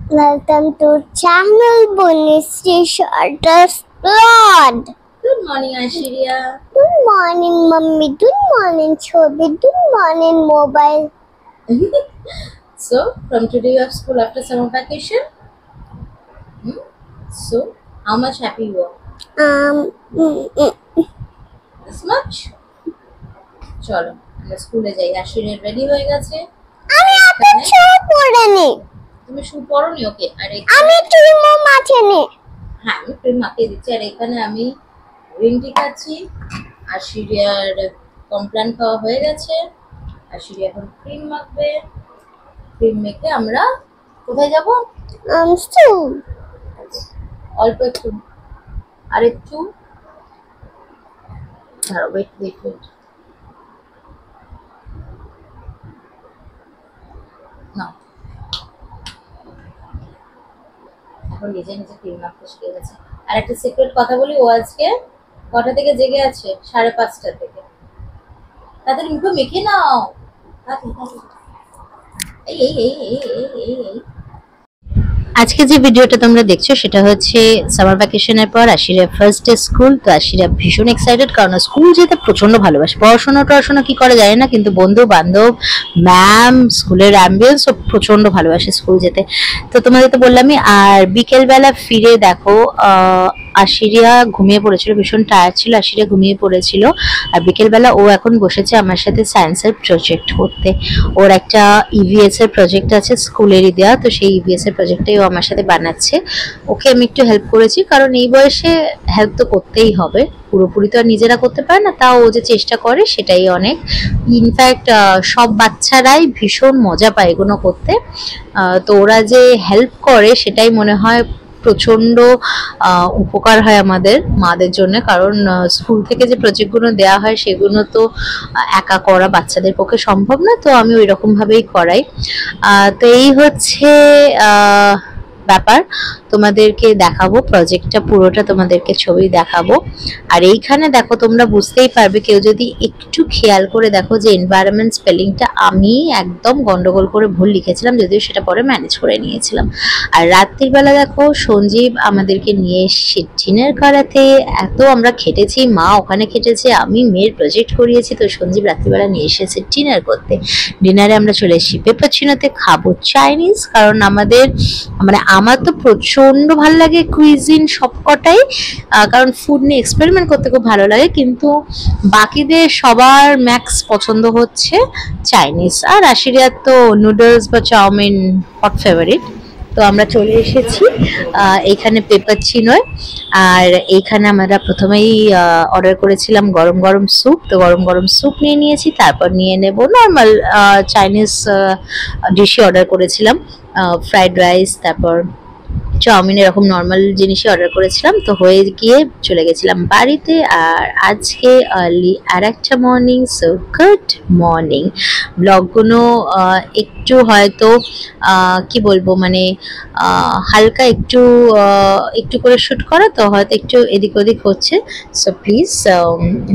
Welcome to channel Bonistry Shutters Blood. Good morning, Aishwarya. Good morning, Mummy. Good morning, Chobi. Good morning, mobile. So, from today you have school after summer vacation. So, how much happy you are? This much? চলো আমরা স্কুলে যাই। আশিরের ready হয়ে গেছে। আমি এখন শু পড়েনি। তুমি শু পরোনি? ওকে। আর আমি ক্রিম মাখিনি। হ্যাঁ, আমি ক্রিম মাখিয়ে দিচ্ছি। আর এখানে আমি গ্রিন টি খাচ্ছি। আশিরিয়ার কমপ্লেন খাওয়া হয়ে গেছে। আশিরিয়া এখন ক্রিম মাখবে। ক্রিম মেখে আমরা কোথায় যাব? স্কুল। অল্প একটু আর একটু ওয়েট না, এখন নিজে নিজে ক্রিম মাখতে শিখে গেছে। আর একটা সিক্রেট কথা বলি, ও আজকে কটা থেকে জেগে আছে? 5:30 থেকে। তাড়াতাড়ি মুখে মেখে নাও। এই এই এই এই এই এই আজকে যে ভিডিওটা তোমরা দেখছো সেটা হচ্ছে সামার ভ্যাকেশনের পর আশিরা ফার্স্ট ডে স্কুল। তো আশিরা ভীষণ এক্সাইটেড, কারণ স্কুল যেতে প্রচন্ড ভালোবাসে। পড়াশোনা কি করে জানে না, কিন্তু বন্ধু বান্ধব, ম্যাম, স্কুলের অ্যাম্বিয়েন্স ও প্রচন্ড ভালোবাসে স্কুল যেতে। তো তোমাদের তো বললামই। আর বিকেলবেলা ফিরে দেখো আশিরিয়া ঘুমিয়ে পড়েছিল, ভীষণ টায়ার্ড ছিল, আশিরিয়া ঘুমিয়ে পড়েছিল। আর বিকেলবেলা ও এখন বসেছে আমার সাথে সায়েন্সের প্রজেক্ট করতে। ওর একটা ইভিএস এর প্রজেক্ট আছে স্কুলেরই দেওয়া, তো সেই ইভিএস এর প্রজেক্টটাই ও আমার সাথে বানাচ্ছে। ওকে আমি একটু হেল্প করেছি, কারণ এই বয়সে হেল্প তো করতেই হবে, পুরোপুরি তো আর নিজেরা করতে পারে না। তাও ও যে চেষ্টা করে সেটাই অনেক। ইনফ্যাক্ট সব বাচ্চারাই ভীষণ মজা পায় এগুলো করতে। তো ওরা যে হেল্প করে সেটাই মনে হয় প্রচন্ড উপকার হয় আমাদের মাদের জন্য, কারণ স্কুল থেকে যে প্রজেক্টগুলো দেওয়া হয় সেগুলো তো একা করা বাচ্চাদের পক্ষে সম্ভব না। তো আমি ওই রকম ভাবেই করাই। তো এই হচ্ছে ব্যাপার। তোমাদেরকে দেখাবো প্রজেক্টটা পুরোটা, তোমাদেরকে ছবি দেখাবো। আর এইখানে দেখো তোমরা বুঝতেই পারবে, কেউ যদি একটু খেয়াল করে দেখো, যে এনভায়রনমেন্ট স্পেলিংটা আমি একদম গন্ডগোল করে ভুল লিখেছিলাম, যদিও সেটা পরে ম্যানেজ করে নিয়েছিলাম। আর রাত্রির বেলা দেখো সঞ্জীব আমাদেরকে নিয়ে এসেছে ডিনার করাতে। এত আমরা খেটেছি, মা ওখানে খেটেছে, আমি মেয়ের প্রজেক্ট করিয়েছি, তো সঞ্জীব রাত্রিবেলা নিয়ে এসেছে ডিনার করতে। ডিনারে আমরা চলে এসেছি পেপারচিনোতে, খাবো চাইনিজ, কারণ আমার তো প্রচন্ড ভালো লাগে কুইজিন সবকটাই, কারণ ফুড নিয়ে এক্সপেরিমেন্ট করতে খুব ভালো লাগে। কিন্তু বাকিদের সবার ম্যাক্স পছন্দ হচ্ছে চাইনিজ। আর আশিরিয়ার তো নুডলস বা চাউমিন হট ফেভারিট। তো আমরা চলে এসেছি এইখানে পেপারচিনোয়। আর এইখানে আমরা প্রথমেই অর্ডার করেছিলাম গরম গরম স্যুপ। তো গরম গরম স্যুপ নিয়ে নিয়েছি, তারপর নিয়ে নেব নর্মাল চাইনিজ ডিশই অর্ডার করেছিলাম, ফ্রাইড রাইস, তারপর চাউমিন, এরকম নর্মাল জিনিসই অর্ডার করেছিলাম। তো হয়ে গিয়ে চলে গেছিলাম বাড়িতে। আর আজকে আর্লি আর একটা মর্নিং, সো গুড মর্নিং। ব্লগগুলো একটু হয়তো কি বলবো, মানে হালকা একটু একটু করে শ্যুট করা, তো হয়তো একটু এদিক ওদিক হচ্ছে, so please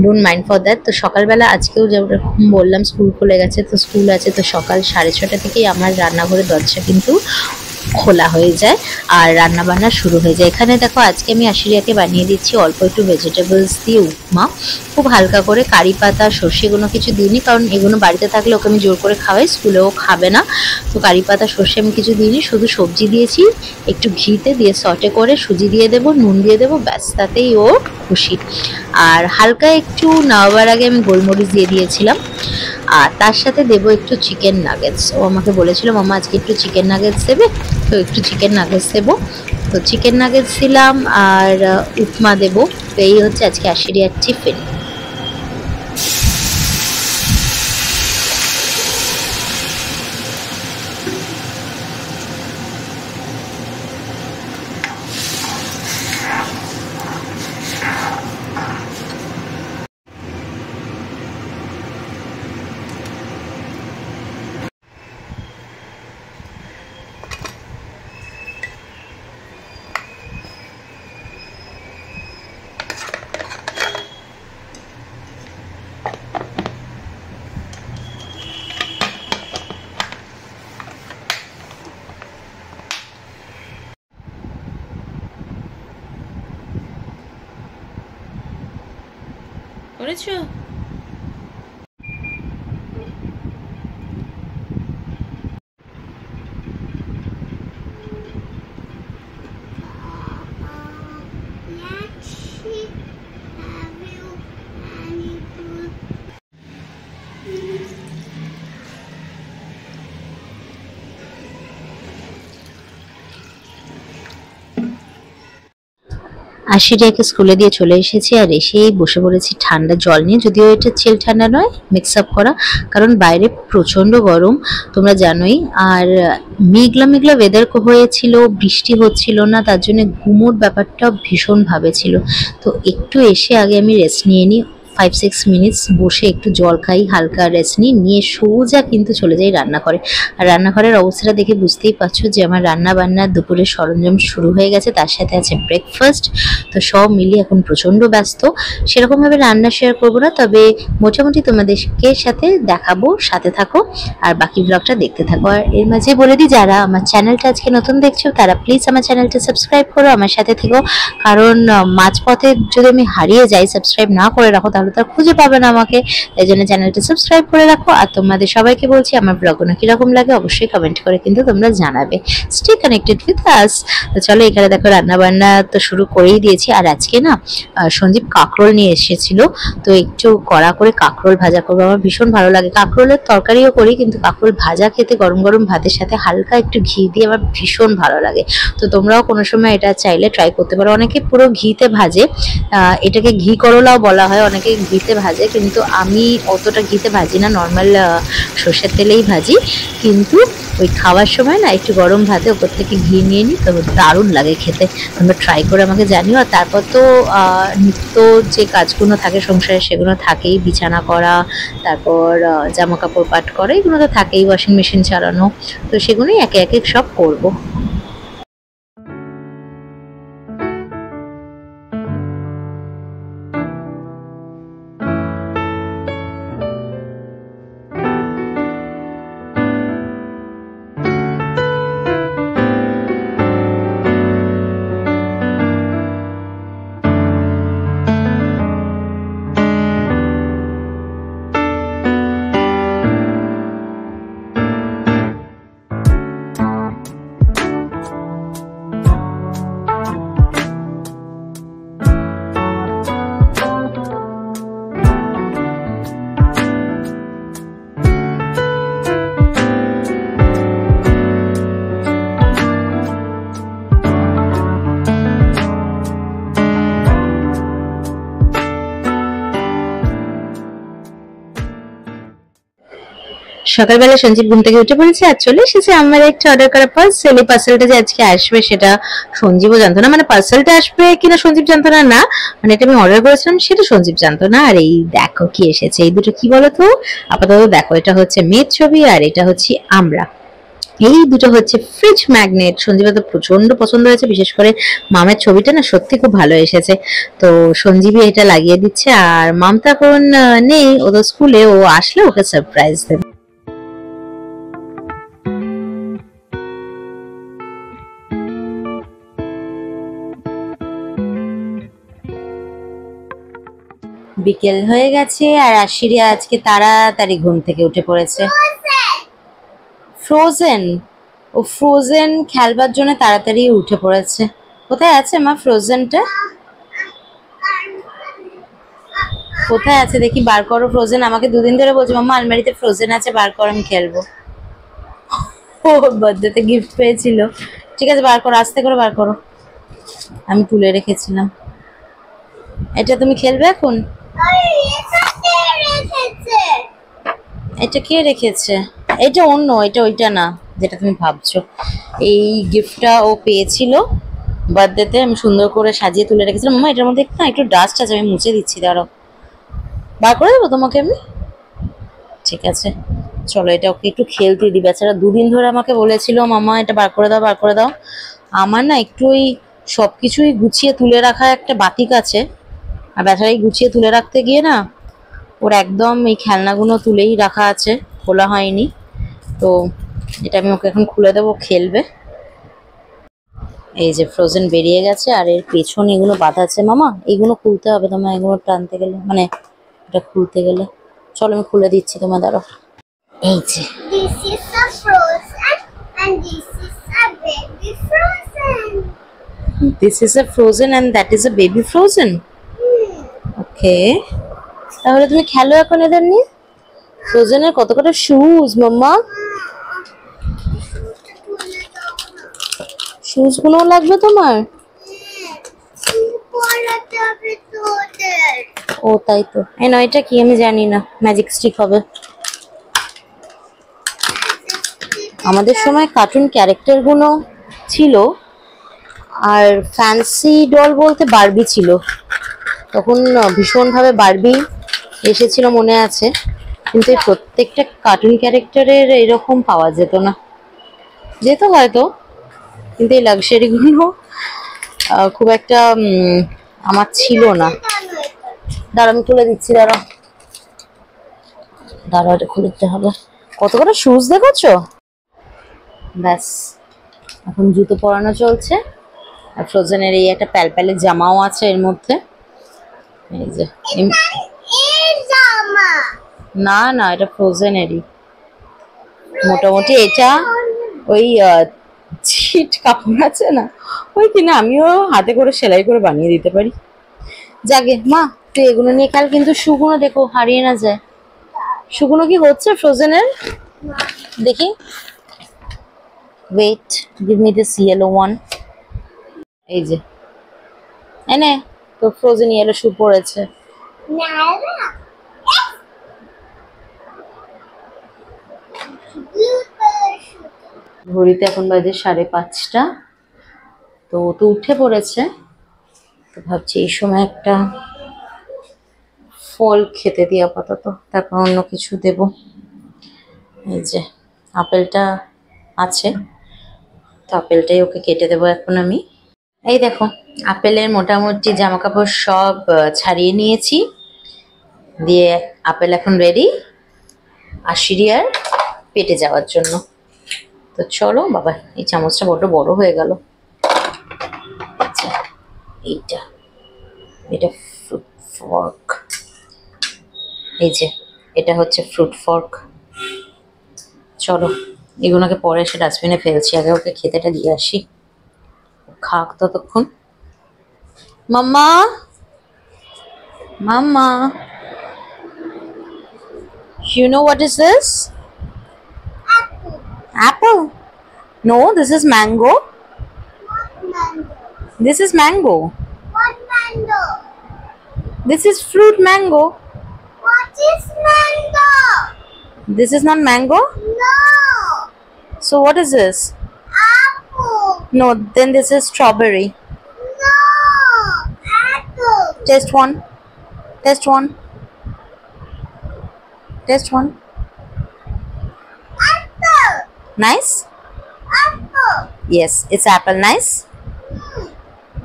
don't mind for that. তো সকালবেলা আজকেও যেরকম বললাম স্কুল খুলে গেছে, তো স্কুল আছে, তো সকাল 6:30 থেকেই আমার রান্নাঘরের দরজা কিন্তু খোলা হয়ে যায় আর রান্না বান্না শুরু হয়ে যায়। এখানে দেখো আজকে আমি আশিরিয়াকে বানিয়ে দিচ্ছি অল্প একটু ভেজিটেবলস দিয়ে উপমা, খুব হালকা করে, কারি পাতা সর্ষে কোনো কিছু দিইনি, কারণ এগুলো বাড়িতে থাকলে ওকে আমি জোর করে খাওয়াই, স্কুলেও খাবে না। তো কারি পাতা সর্ষে আমি কিছু দিইনি, শুধু সবজি দিয়েছি, একটু ঘিতে দিয়ে সটে করে সুজি দিয়ে দেবো, নুন দিয়ে দেবো, ব্যাস, তাতেই ও খুশি। আর হালকা একটু নাওয়ার আগে আমি গোলমরিচ দিয়ে দিয়েছিলাম। আর তার সাথে দেবো একটু চিকেন নাগেটস। ও আমাকে বলেছিল মামা আজকে একটু চিকেন নাগেটস দেবে, তো একটু চিকেন নাগেটস দেবো। তো চিকেন নাগেটস দিলাম আর উপমা দেবো। তো এই হচ্ছে আজকে আশিরিয়ার টিফিন। করেছো? আশিটাকে স্কুলে দিয়ে চলে এসেছি আর এসেই বসে পড়েছি ঠান্ডা জল নিয়ে, যদিও এটা চিল ঠান্ডা নয়, মিক্স আপ করা, কারণ বাইরে প্রচন্ড গরম তোমরা জানোই। আর মেঘলা মেঘলা ওয়েদার হয়েছিল, বৃষ্টি হচ্ছিল না, তার জন্য গুমোট ব্যাপারটা ভীষণভাবে ছিল। তো একটু এসে আগে আমি রেস্ট নিয়ে নিই, 5-6 মিনিটস বসে একটু জল খাই, হালকা রেস্ট নিয়ে সোজা কিন্তু চলে যাই রান্নাঘরে। আর রান্নাঘরের অবস্থাটা দেখে বুঝতেই পারছো যে আমার রান্না বান্নার দুপুরের সরঞ্জাম শুরু হয়ে গেছে, তার সাথে আছে ব্রেকফাস্ট। তো সব মিলিয়ে এখন প্রচণ্ড ব্যস্ত, সেরকমভাবে রান্না শেয়ার করবো না, তবে মোটামুটি তোমাদেরকে সাথে দেখাবো, সাথে থাকো আর বাকি ব্লগটা দেখতে থাকো। আর এর মাঝে বলে দিই, যারা আমার চ্যানেলটা আজকে নতুন দেখছো তারা প্লিজ আমার চ্যানেলটা সাবস্ক্রাইব করো, আমার সাথে থেকো, কারণ মাঝপথে যদি আমি হারিয়ে যাই, সাবস্ক্রাইব না করে রাখো তাহলে তার খুঁজে পাবে না আমাকে, তাই জন্য চ্যানেলটা সাবস্ক্রাইব করে রাখো। আর তোমাদের সবাইকে বলছি আমার ব্লগগুলো কিরকম লাগে অবশ্যই কমেন্ট করে কিন্তু তোমরা জানাবে। Stay connected with us. তো চলো, এখানে দেখো রান্না বান্না তো শুরু করেই দিয়েছি। আর আজকে না সঞ্জীব কাঁকরোল নিয়ে এসেছিল, তো একটু কড়া করে কাঁকরোল ভাজা করবো। আমার ভীষণ ভালো লাগে, কাঁকরোলের তরকারিও করি, কিন্তু কাঁকরোল ভাজা খেতে গরম গরম ভাতের সাথে হালকা একটু ঘি দিয়ে আমার ভীষণ ভালো লাগে। তো তোমরাও কোনো সময় এটা চাইলে ট্রাই করতে পারো। অনেকে পুরো ঘিতে ভাজে, এটাকে ঘি করলাও বলা হয়, অনেকে ঘিতে ভাজে, কিন্তু আমি অতটা ঘিতে ভাজি না, নর্মাল সর্ষের তেলেই ভাজি। কিন্তু ওই খাওয়ার সময় না একটু গরম ভাতে ওপর থেকে ঘি নিয়ে নিই, তো দারুণ লাগে খেতে। তোমরা ট্রাই করে আমাকে জানিও। আর তারপর তো নিত্য যে কাজগুলো থাকে সংসারে সেগুলো থাকেই, বিছানা করা, তারপর জামা কাপড় পাট করা, এগুলো তো থাকেই, ওয়াশিং মেশিন চালানো, তো সেগুলোই একে একে সব করবো। সকালবেলা সঞ্জীব ঘুম থেকে উঠে পড়েছে আর চলে এসেছে আমার একটা অর্ডার করা পার্সেল। এই পার্সেলটা যে আজকে আসবে সেটা সঞ্জীবও জানতো না, মানে পার্সেলটা আসবে কিনা সঞ্জীব জানতো না, না মানে এটা আমি অর্ডার করেছিলাম সেটা সঞ্জীব জানতো না। আর এই দেখো কি এসেছে, এই দুটো কি বলতো, আপাতত দেখো, এটা হচ্ছে মেয়ের ছবি আর এটা হচ্ছে আমরা। এই দুটো হচ্ছে ফ্রিজ ম্যাগনেট, সঞ্জীবের তো প্রচন্ড পছন্দ হয়েছে, বিশেষ করে মামের ছবিটা না সত্যি খুব ভালো এসেছে। তো সঞ্জীবই এটা লাগিয়ে দিচ্ছে, আর মাম তো এখন নেই, ও তো স্কুলে, ও আসলে ওকে সারপ্রাইজ দেবে। বিকেল হয়ে গেছে আর আশিরিয়া আজকে তাড়াতাড়ি ঘুম থেকে উঠে পড়েছে। ফ্রোজেন, ও ফ্রোজেন খেলবার জন্য তাড়াতাড়ি উঠে পড়েছে। কোথায় আছে মা ফ্রোজেনটা? কোথায় আছে দেখি, বার করো ফ্রোজেন। আমাকে দুদিন ধরে বলছে মাম্মা আলমারিতে ফ্রোজেন আছে, বার কর, আমি খেলবো। ও বার্থডেতে গিফট পেয়েছিল। ঠিক আছে বার করো, আস্তে করে বার করো, আমি তুলে রেখেছিলাম। এটা তুমি খেলবে এখন? এটা কে রেখেছে? এটা অন্য, এটা ওইটা না যেটা তুমি ভাবছো। এই গিফটটা ও পেয়েছিল বার্থডেতে, আমি সুন্দর করে সাজিয়ে তুলে রেখেছিলাম। মামা এটার মধ্যে একটু ডাস্ট আছে, আমি মুছে দিচ্ছি, দাঁড়াও, বার করে দেবো তোমাকে আমি। ঠিক আছে চলো, এটা ওকে একটু খেলতে দিই, বেচারা দুদিন ধরে আমাকে বলেছিল মামা এটা বার করে দাও, বার করে দাও। আমার না একটু ওই সব কিছুই গুছিয়ে তুলে রাখা একটা বাতিক আছে, আর বেচারাই গুছিয়ে তুলে রাখতে গিয়ে না ওর একদম এই খেলনাগুলো তুলেই রাখা আছে, খোলা হয়নি। তো এটা আমি ওকে এখন খুলে দেবো, খেলবে। এই যে ফ্রোজেন বেরিয়ে গেছে, আর এর পেছনে এগুলো বাঁধা আছে। মামা এইগুলো খুলতে হবে তোমার, এগুলো টানতে গেলে মানে এটা খুলতে গেলে। চলো আমি খুলে দিচ্ছি তোমার, দাঁড়াও। এই যে This is a frozen and this is a baby frozen. This is a frozen and that is a baby frozen. Okay, তাহলে তুমি খেলো এখন এদের নিয়ে। ফ্রোজেনের কত কটা শুজ মাম্মা, শুজ গুলো লাগবে তোমার। পড়াতে হবে তোদের। ও তাই তো। এই নয়, এটা কি আমি জানি না, ম্যাজিক স্টিক হবে। আমাদের সময় কার্টুন ক্যারেক্টার গুলো ছিল, আর ফ্যান্সি ডল বলতে বারবি ছিল। তখন ভীষণভাবে বারবি এসেছিল মনে আছে, কিন্তু এই প্রত্যেকটা কার্টুন ক্যারেক্টারের এরকম পাওয়া যেত না, যেত হয়তো, কিন্তু এই লাক্সারিগুলো খুব একটা আমার ছিল না। দাঁড়া আমি তুলে দিচ্ছি, দাঁড়া দাঁড়া, এটা খুলে দিতে হবে। কত করে শুজ দেখেছো? ব্যাস, এখন জুতো পরানো চলছে। আর ফ্রোজেনের এই একটা প্যালপ্যালের জামাও আছে এর মধ্যে। এই যে এর জামা। না না, এটা ফ্রোজেনেরই। মোটামুটি এটা ওই ছিট কাপড় আছে না, ওই কিনা আমিও হাতে করে সেলাই করে বানিয়ে দিতে পারি। যাগে মা, তুই এগুলো নিয়ে খেল, কিন্তু শুকনো দেখো হারিয়ে না যায়। শুকনো কি হচ্ছে ফ্রোজেনের? দেখি, wait, give me this yellow one. এই যে এনে তো ফ্রোজেন ইয়েলো শু পড়েছে। নারা ঘড়িতে এখন বাজে 5:30। তো ও তো উঠে পড়েছে, তো ভাবছি এই সময় একটা ফল খেতে দিই আপাতত, তারপর অন্য কিছু দেব। এই যে আপেলটা আছে, তো আপেলটাই ওকে কেটে দেবো এখন আমি। এই দেখো, আপেলের মোটামুটি জামা কাপড় সব ছাড়িয়ে নিয়েছি, দিয়ে আপেল এখন রেডি আশিরিয়ার পেটে যাওয়ার জন্য। তো চলো বাবা, এই চামচটা বড্ড বড় হয়ে গেল। আচ্ছা, এইটা এটা ফ্রুট ফর্ক, এই যে এটা হচ্ছে ফ্রুট ফর্ক। চলো এগুলোকে পরে এসে ডাস্টবিনে ফেলছি, আগে ওকে খেতেটা দিয়ে আসি, খাক ততক্ষণ। মাম্মা মাম্মা, you know what is this? Apple. No, this is mango. mango. This is mango. What mango? This is fruit mango. What is mango? This is not mango. No. So what is this? Apple. No, then this is strawberry. No. Apple. Test one. Test one. Test one. Apple. Nice? Apple. Yes, it's apple. Nice?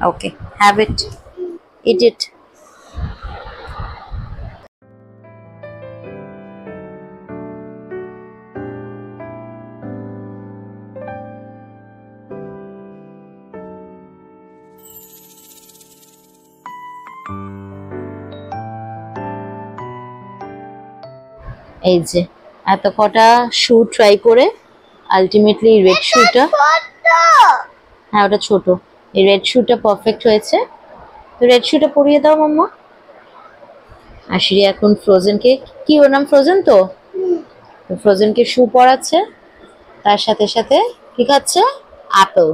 Okay, have it. Eat it. এই যে এত কটা শু try করে ultimately red শুটা, হ্যাঁ ওটা ছোট, এই red শুটা perfect হয়েছে। তো রেড শুটা পরিয়ে দাও মাম্মা। আশিরি এখন ফ্রোজেনকে, কি ওর নাম ফ্রোজেন, তো ফ্রোজেনকে শু পরাচ্ছে, তার সাথে সাথে কি খাচ্ছে, আপেল।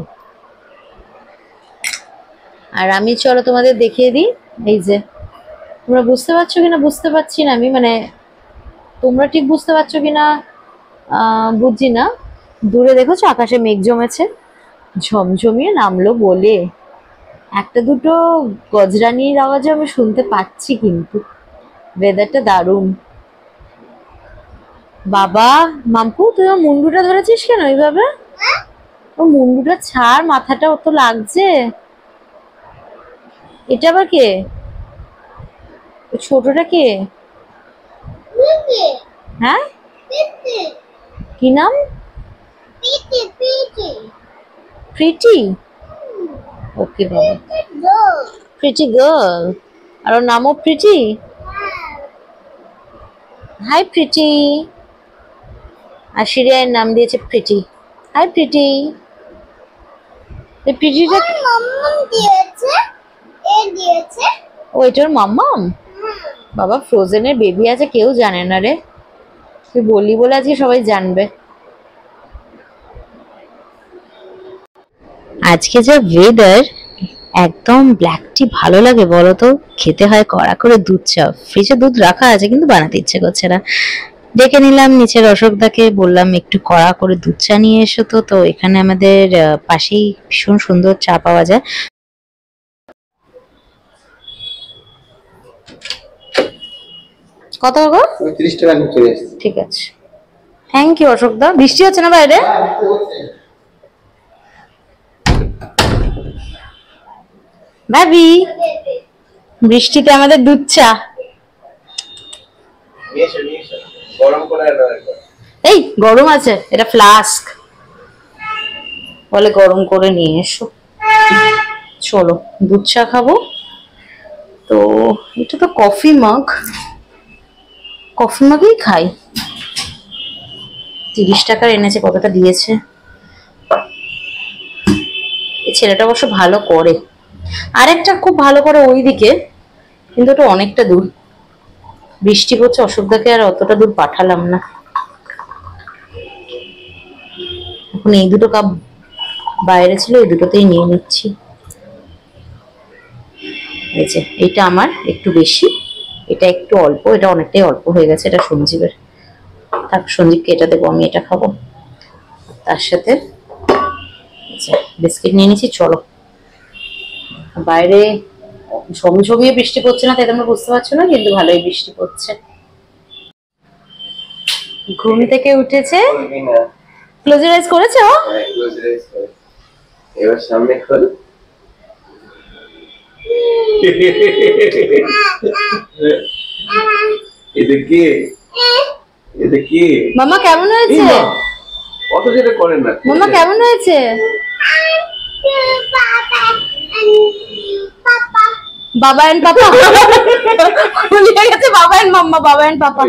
আর আমি চলো তোমাদের দেখিয়ে দিই। এই যে তোমরা বুঝতে পারছো কিনা বুঝতে পারছি না আমি, মানে তোমরা ঠিক বুঝতে পারছো কিনা বুঝছি না। দূরে দেখেছো আকাশে মেঘ জমেছে, ঝমঝমিয়ে নামলো বলে একটা দুটো গজরানির আওয়াজও আমি শুনতে পাচ্ছি, কিন্তু ওয়েদারটা দারুণ। বাবা মাম্পু, তুই ওর মুন্ডুটা ধরেছিস কেন এইভাবে? ও মুন্ডুটা ছাড়, মাথাটা অত লাগছে। এটা আবার কে? ছোটটা কে? হ্যাঁ কি নাম? প্রিটি। ওকে বাবা, প্রিটি গার্ল। আর ওর নামও প্রিটি। High pretty. আশিরিয়ার নাম দিয়েছে প্রিটি। High pretty. এই প্রিটিটা মাম্মাম দিয়েছে, এ দিয়েছে। ও এটার মাম্মাম। বাবা ফ্রোজেনের বেবি আছে কেউ জানে না রে, তুই বললি বলে আজকে সবাই জানবে। আজকে যা ওয়েদার, একদম ব্ল্যাক টি ভালো লাগে বলো তো? খেতে হয় কড়া করে দুধ চা। ফ্রিজে দুধ রাখা আছে কিন্তু বানাতে ইচ্ছে করছে না। ডেকে নিলাম নিচের অশোকদাকে, বললাম একটু কড়া করে দুধ চা নিয়ে এসো। তো এখানে আমাদের পাশেই ভীষণ সুন্দর চা পাওয়া যায়। কত গো? 30 টাকা নিয়ে চলে এসেছি। ঠিক আছে, থ্যাংক ইউ অশোকদা। বৃষ্টি হচ্ছে না বাইরে? ভাবি বৃষ্টিতে আমাদের দুধ চা। গরম করে এই গরম আছে, এটা ফ্লাস্ক, বলে গরম করে নিয়ে এসো। চলো দুধ চা খাবো। তো এটা তো কফি মাগ, কফি মাগেই খাই। 30 টাকার এনেছে, কতটা দিয়েছে। এই ছেলেটা অবশ্য ভালো করে, আরেকটা খুব ভালো করে ওইদিকে, কিন্তু ওটা অনেকটা দূর। বৃষ্টি পড়ছে, অশোকদাকে আর অতটা দূর পাঠালাম না। এখন এই দুটো কাপ বাইরে ছিল, এই দুটোতেই নিয়ে নিচ্ছি। এই যে এটা আমার একটু বেশি, এটা একটু অল্প, এটা অনেকটাই অল্প হয়ে গেছে। এটা সঞ্জীবের, তার সঞ্জীবকে এটা দেবো, আমি এটা খাবো। তার সাথে বিস্কিট নিয়ে নিচ্ছি। চলো বাইরে ঝমঝমিয়ে বৃষ্টি পড়ছে না, তাই তোমরা বুঝতে পারছো না, কিন্তু ভালোই বৃষ্টি পড়ছে। ঘুম থেকে উঠেছে, ক্লোজ আইজ করেছে ও। এবার সামনে খোল। এটা কি? এটা কি? মামা কেমন হয়েছে? কত যেটা করেন না। মামা কেমন হয়েছে? বাবা এন্ড পাপা ভুলে গেছে। বাবা এন্ড মাম্মা, বাবা এন্ড পাপা।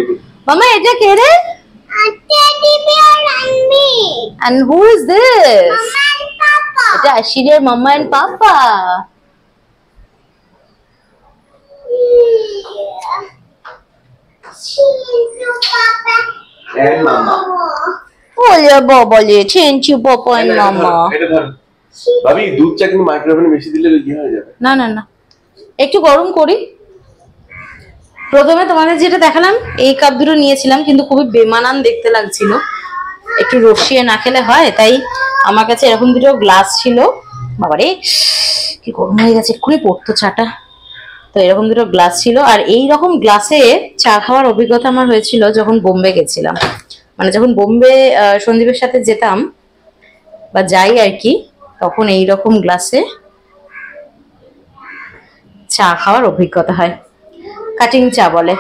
মামা এটা কে রে? Teddy bear and me. And who is this? Mama and Papa. এটা আশিরের mama and papa. Papa. And mama. ওলে বাবা লে, thank you papa and mama. এটা ধর। ভাবি দুধ চা কিন্তু মাইক্রোওভেনে বেশি দিলে কি হয়ে যাবে? না না না, একটু গরম করি। প্রথমে তোমাদের যেটা দেখালাম, এই কাপ দুটো নিয়েছিলাম, কিন্তু খুবই বেমানান দেখতে লাগছিল। একটু রসিয়ে না খেলে হয়, তাই আমার কাছে এরকম দুটো গ্লাস ছিল। বাবারে কি গরম হয়ে গেছে, এক্ষুনি পড়তো চাটা। তো এরকম দুটো গ্লাস ছিল, আর এই রকম গ্লাসে চা খাওয়ার অভিজ্ঞতা আমার হয়েছিল যখন বোম্বে গেছিলাম। মানে যখন বোম্বে সন্দীপের সাথে যেতাম বা যাই আর কি, তখন এই রকম গ্লাসে চা খাওয়ার অভিজ্ঞতা হয়। কাটিং চা বলে,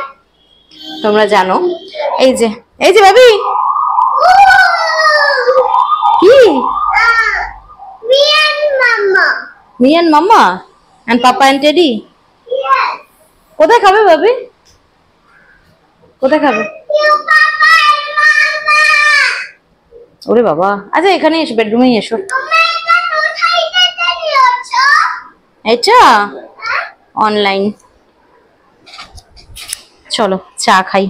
তোমরা জানো। এই যে এই যে ভাবি কি, Me and Mama. Me and mama and papa and teddy. Yes. কোথায় খাবে ভাবি, কোথায় খাবে? You, Papa and Mama. ওরে বাবা, আচ্ছা এখানে এসো, বেডরুমেই এসো। তোমরা এটা কোথায় যেতে নিয়েছো? এটা অনলাইন। চলো চা খাই।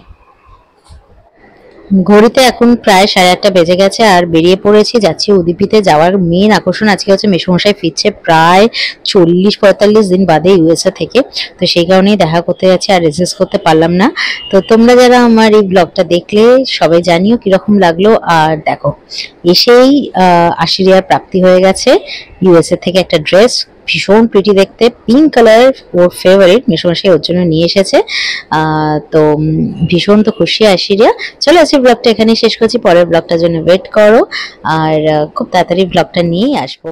ঘড়িতে এখন প্রায় 8:30 বেজে গেছে, আর বেরিয়ে পড়েছি, যাচ্ছি উদীপিতে। যাওয়ার মেন আকর্ষণ আজকে হচ্ছে মেসোমশাই ফিরছে প্রায় 40-45 দিন বাদে ইউএসএ থেকে। তো সেই কারণেই দেখা করতে যাচ্ছি, আর রেজিস্ট করতে পারলাম না। তো তোমরা যারা আমার এই ব্লগটা দেখলে সবাই জানিও কিরকম লাগলো। আর দেখো এসেই আশিরিয়ার প্রাপ্তি হয়ে গেছে ইউএসএ থেকে একটা ড্রেস, ভীষণ প্রিটি দেখতে, পিঙ্ক কালার, ওর ফেভারিট। মেসোমশাই ওর জন্য নিয়ে এসেছে। তো ভীষণ তো খুশি আশিরিয়া। চলো আজকে ব্লগটা এখানেই শেষ করছি, পরের ব্লগটার জন্য ওয়েট করো, আর খুব তাড়াতাড়ি ব্লগটা নিয়েই আসবো।